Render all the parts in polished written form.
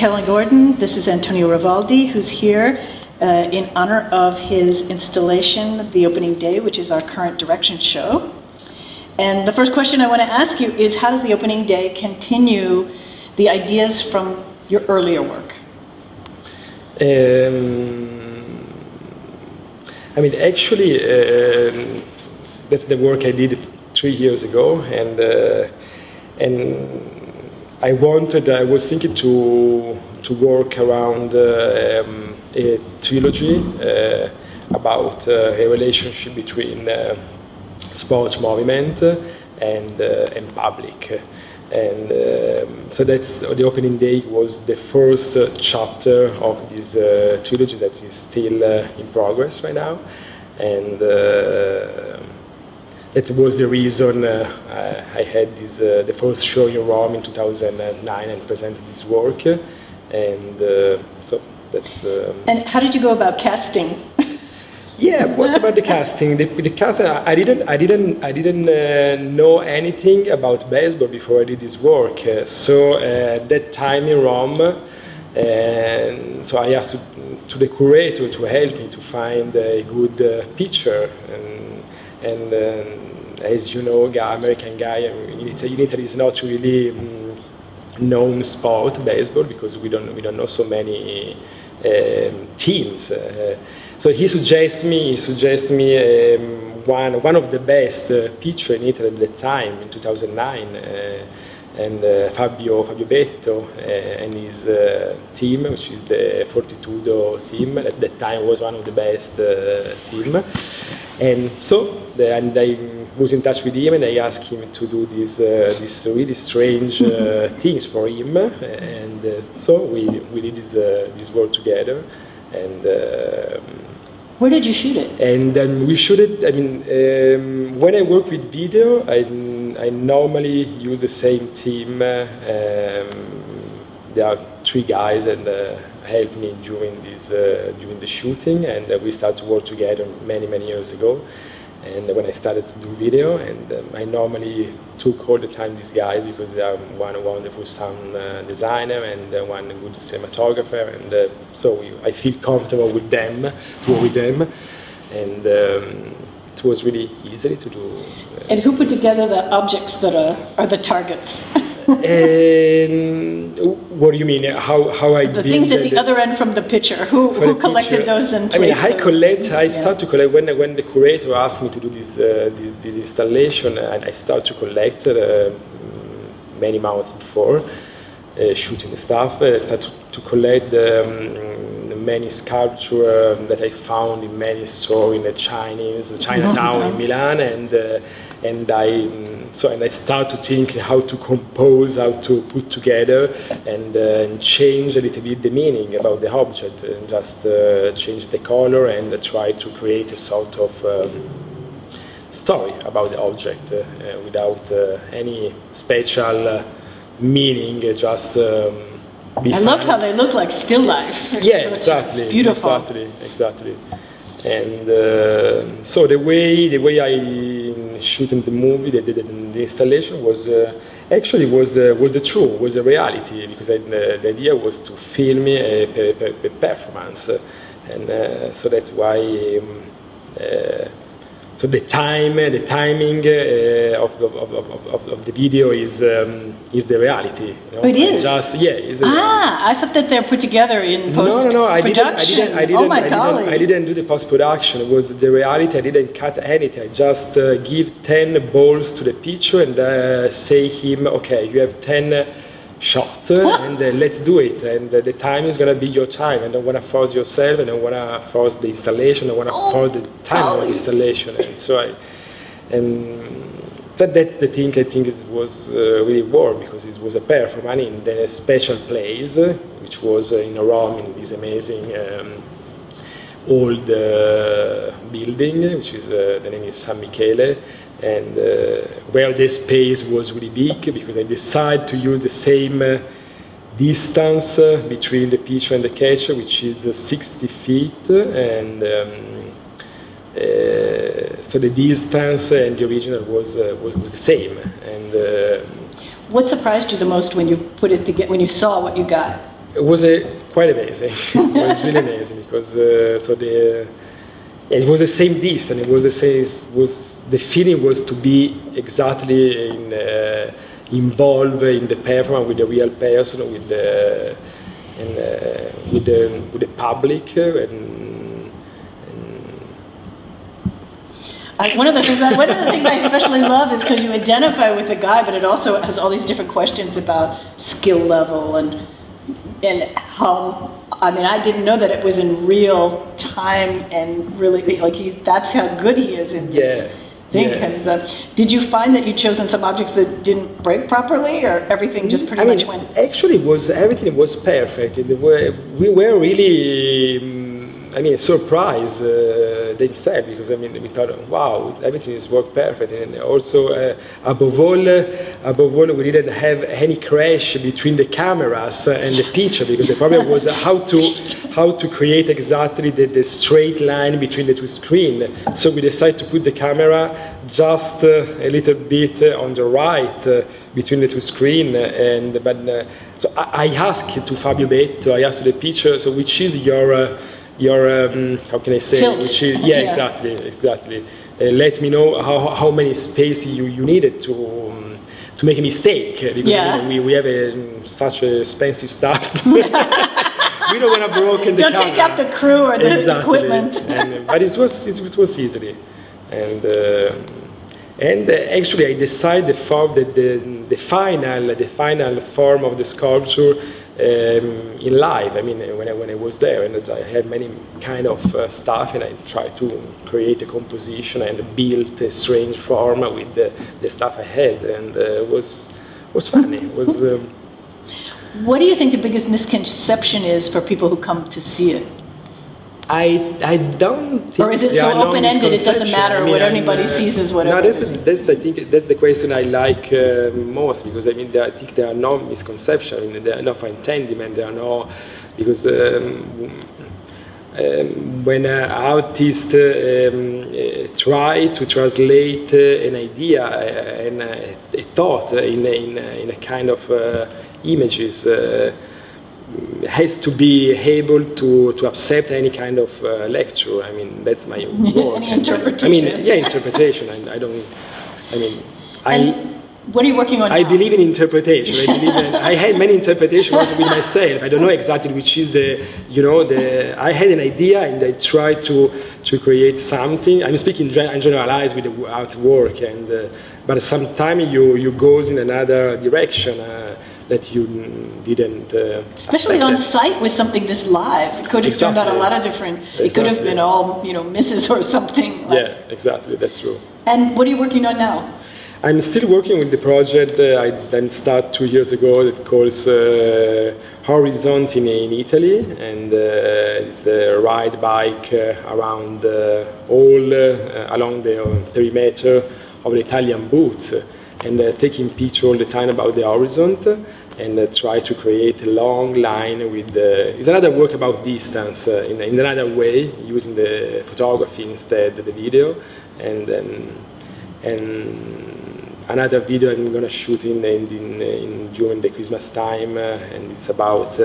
Kellen Gordon. This is Antonio Rovaldi, who's here in honor of his installation, The Opening Day, which is our current direction show. And the first question I want to ask you is, how does The Opening Day continue the ideas from your earlier work? I mean, actually, that's the work I did 3 years ago, and I was thinking to work around a trilogy about a relationship between sports movement and public. And so that's The Opening Day was the first chapter of this trilogy that is still in progress right now, and that was the reason I had the first show in Rome in 2009 and presented this work, and so that's. And how did you go about casting? Yeah, what about the casting? The casting, I didn't know anything about baseball before I did this work. So at that time in Rome, and so I asked to the curator to help me to find a good picture. And as you know, American guy in Italy is not really known sport, baseball, because we don't know so many teams. So he suggests me one of the best pitcher in Italy at the time in 2009, and Fabio Betto and his team, which is the Fortitudo team. At that time was one of the best team, and so and I was in touch with him, and I asked him to do this really strange things for him, and so we did this work together. And where did you shoot it? And then we shoot it. I mean, when I work with video, I normally use the same team. There are 3 guys and help me during the shooting, and we started to work together many years ago. And when I started to do video, and I normally took all the time these guys because they are one wonderful sound designer and one good cinematographer, and so I feel comfortable with them, to work with them, and it was really easy to do. And who put together the objects that are the targets? What do you mean? How I the things at the other end from the picture? Who collected those and placed those? I start to collect when the curator asked me to do this installation, and I start to collect many months before shooting the stuff. I start to collect the many sculptures that I found in many stores in the Chinatown in Milan, and I start to think how to compose, how to put together, and change a little bit the meaning about the object, and just change the color and try to create a sort of story about the object without any special meaning, just I love how they look like still life. Yeah, so exactly. It's beautiful. Exactly. And so the way I shoot in the movie, the installation was actually was the truth, was a reality, because the idea was to film a performance, and so that's why. So the timing of the video is the reality. You know? It is. I thought that they're put together in post-production. No. I didn't do the post-production. It was the reality. I didn't cut anything. I just give 10 balls to the pitcher and say him, okay, you have 10 shots, and let's do it. And the time is going to be your time. I don't want to force yourself. I don't want to force the installation. I want to force the time of the installation. And so that's the thing I think was really work, because it was a performance in the special place, which was in Rome, in this amazing old building, which is the name is San Michele, and where the space was really big, because I decided to use the same distance between the pitcher and the catcher, which is 60 feet, and so the distance and the original was the same. And what surprised you the most when you put it together, when you saw what you got? It was quite amazing. It was really amazing because it was the same distance. It was the same. The feeling was to be exactly involved in the performance with the real person, with the public. One of the things I especially love is because you identify with the guy, but it also has all these different questions about skill level and how. I mean, I didn't know that it was in real time and really like that's how good he is in this thing. Because did you find that you'd chosen some objects that didn't break properly, or everything just pretty much went? Actually, everything was perfect. We were really. Surprised themselves, because we thought, wow, everything is worked perfect, and also above all, we didn't have any crash between the cameras and the picture, because the problem was how to create exactly the straight line between the two screens. So we decided to put the camera just a little bit on the right between the two screens, so I asked to Fabio Betto, I asked the picture, so which is your how can I say? Tilt. Exactly. Let me know how many space you needed to make a mistake, because we have such expensive stuff. We don't want to broken the camera. Don't take out the crew or the equipment. But it was easily, and actually I decided the final form of the sculpture. In live, when I was there, and I had many kind of stuff, and I tried to create a composition and build a strange form with the stuff I had, and it was funny. It was. What do you think the biggest misconception is for people who come to see it? I don't think. Or is it so open-ended it doesn't matter what anybody sees is whatever? No, I think that's the question I like most, because I think there are no misconceptions. There are no intangible. There are no, because when artists try to translate an idea and a thought in a kind of images. Has to be able to accept any kind of lecture. That's my work. Any interpretation. Interpretation. What are you working on now? I believe in interpretation. I had many interpretations also with myself. I don't know exactly which is I had an idea and I tried to create something. I'm speaking generalized with the artwork, but sometimes you goes in another direction. That you didn't especially on site with something this live. It could have turned out a lot of different. It could have been all misses or something. Yeah, exactly. That's true. And what are you working on now? I'm still working with the project I then started 2 years ago that calls Hirshhorn in Italy, and it's a ride bike around all along the perimeter of the Italian boots, and taking pictures all the time about the horizon, and try to create a long line with it's another work about distance in another way, using the photography instead of the video, and another video I'm going to shoot during the Christmas time, and it's about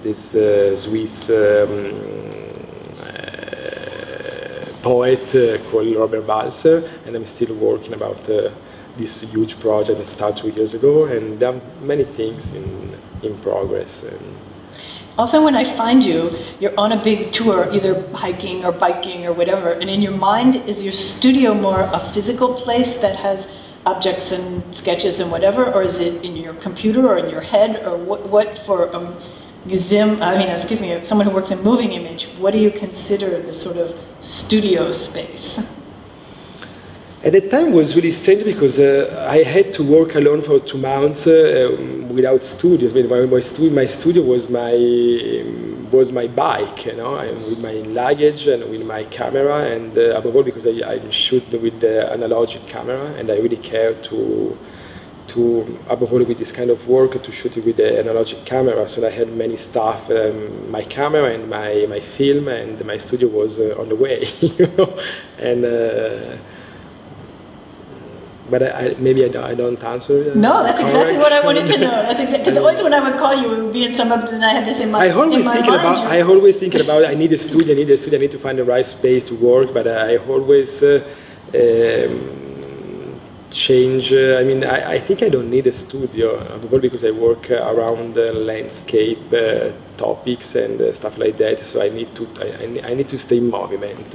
this Swiss poet called Robert Balser, and I'm still working about this huge project that started 2 years ago, and there are many things in progress. Often when I find you, you're on a big tour, either hiking or biking or whatever, and in your mind, is your studio more a physical place that has objects and sketches and whatever, or is it in your computer or in your head, or what for a museum, someone who works in moving image, what do you consider the sort of studio space? At the time it was really strange because I had to work alone for 2 months without studios. My studio was my bike, with my luggage and with my camera, and above all because I shoot with the analogic camera, and I really care to above all with this kind of work to shoot it with the analogic camera. So I had many stuff, my camera and my film, and my studio was on the way, and. But maybe I don't answer. No, that's exactly what I wanted to know. That's exactly because always when I would call you, it would be in some of, and I had this in my. I always thinking about. I need a studio. I need to find the right space to work. But I always change. I mean, I think I don't need a studio, because I work around landscape topics and stuff like that. So I need to stay in movement.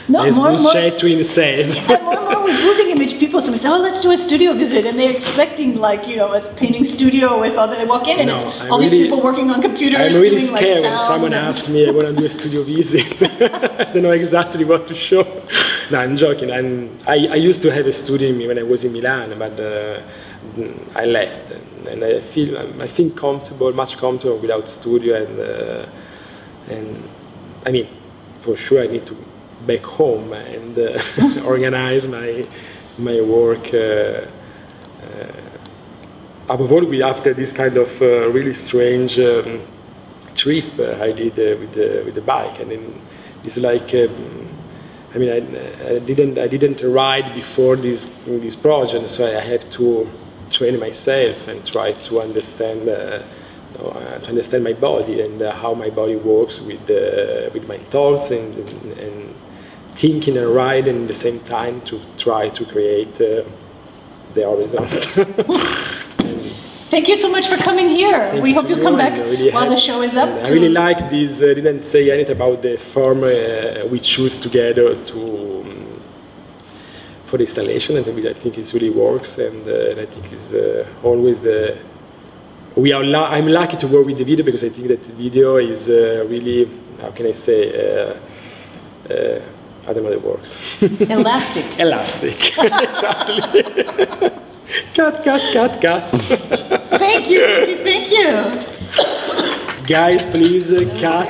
No, as Bruce Chatwin says. Yeah, more with moving image people. Somebody say, "Oh, let's do a studio visit," and they're expecting like a painting studio with all. They walk in and it's all these people working on computers. I'm really doing, scared like, when someone asks me, "I want to do a studio visit." I don't know exactly what to show. No, I'm joking. I used to have a studio when I was in Milan, but I left, and I feel comfortable, much comfortable without studio, and I mean, for sure, I need to back home and organize my work. Above all, after this kind of really strange trip I did with the bike, and then it's like. I mean, I didn't ride before this project, so I have to train myself and try to understand my body and how my body works with my thoughts and thinking and riding at the same time to try to create the horizon. Thank you so much for coming here. We hope you come back while the show is up. I really like this. I didn't say anything about the form we choose together for the installation. I think it really works, and I think it's always the. I'm lucky to work with the video because I think that the video is really, how can I say? I don't know the words. Elastic. Elastic. Exactly. Cut. Thank you. Guys, please, cut.